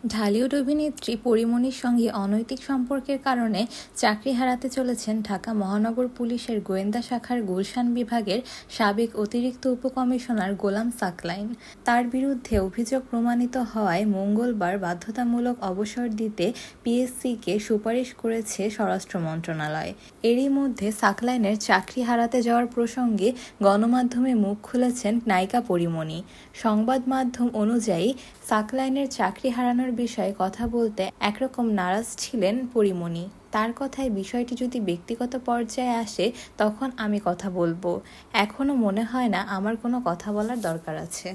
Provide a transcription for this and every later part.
ঢালিউড অভিনেত্রী পরীমনির সঙ্গে অনৈতিক সম্পর্কের কারণে চাকরি হারাতে চলেছেন ঢাকা মহানগর পুলিশের গোয়েন্দা শাখার গুলশান বিভাগের সাবেক অতিরিক্ত উপকমিশনার গোলাম সাকলাইন। তার বিরুদ্ধে অভিযোগ প্রমাণিত হওয়ায় মঙ্গলবার বাধ্যতামূলক অবসর দিতে পিএসসিকে সুপারিশ করেছে স্বরাষ্ট্র মন্ত্রণালয়। এরই মধ্যে সাকলাইনের চাকরি হারাতে যাওয়ার প্রসঙ্গে গণমাধ্যমে মুখ খুলেছেন নায়িকা পরীমনি। সংবাদ মাধ্যম অনুযায়ী সাকলাইনের চাকরি হারানোর বিষয়ে কথা বলতে একরকম নারাজ ছিলেন পরীমনি। তার কথায় বিষয়টি যদি ব্যক্তিগত পর্যায়ে আসে তখন আমি কথা বলবো, এখনো মনে হয় না আমার কোনো কথা বলার দরকার আছে।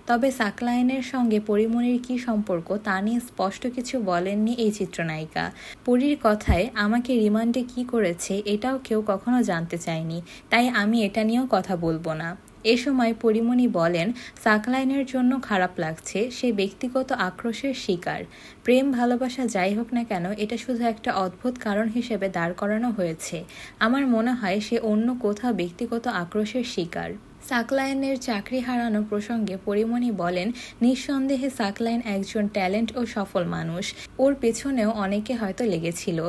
তবে সাকলাইনের সঙ্গে পরীমনির কী সম্পর্ক তা নিয়ে স্পষ্ট কিছু বলেননি এই চিত্রনায়িকা। পরীর কথায় আমাকে রিমান্ডে কী করেছে এটাও কেউ কখনো জানতে চায়নি, তাই আমি এটা নিয়েও কথা বলবো না। এ সময় পরীমনি বলেন, সাকলাইনের জন্য খারাপ লাগছে, সে ব্যক্তিগত আক্রোশের শিকার। প্রেম ভালোবাসা যাই হোক না কেন, এটা শুধু একটা অদ্ভুত কারণ হিসেবে দাঁড় করানো হয়েছে। আমার মনে হয় সে অন্য কোথাও ব্যক্তিগত আক্রোশের শিকার। সাকলাইনের চাকরি হারানো প্রসঙ্গে পরীমনি বলেন, নিঃসন্দেহে সাকলাইন একজন ট্যালেন্ট ও সফল মানুষ। ওর পেছনেও অনেকে হয়তো লেগেছিল।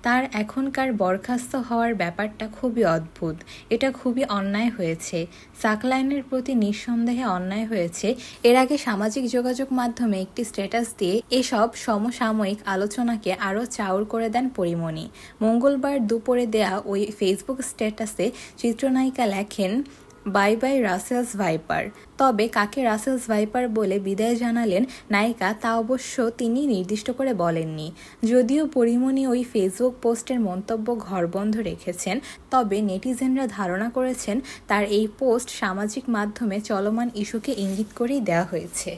তার এখনকার বরখাস্ত হওয়ার ব্যাপারটা খুবই অদ্ভুত। এটা খুবই অন্যায় হয়েছে। সাকলাইনের প্রতি নিঃসন্দেহে অন্যায় হয়েছে। এর আগে সামাজিক যোগাযোগ মাধ্যমে একটি স্ট্যাটাস দিয়ে এসব সমসাময়িক আলোচনাকে আরও চাউর করে দেন পরীমনি। মঙ্গলবার দুপুরে দেয়া ওই ফেসবুক স্ট্যাটাসে চিত্রনায়িকা লেখেন, বাই বাই রাসেলস ভাইপার। তবে কাকে রাসেলস ভাইপার বলে বিদায় জানালেন নায়িকা তা অবশ্য তিনি নির্দিষ্ট করে বলেননি। যদিও পরীমনি ওই ফেসবুক পোস্টের মন্তব্য ঘরবন্ধ রেখেছেন, তবে নেটিজেনরা ধারণা করেছেন তার এই পোস্ট সামাজিক মাধ্যমে চলমান ইস্যুকে ইঙ্গিত করেই দেওয়া হয়েছে।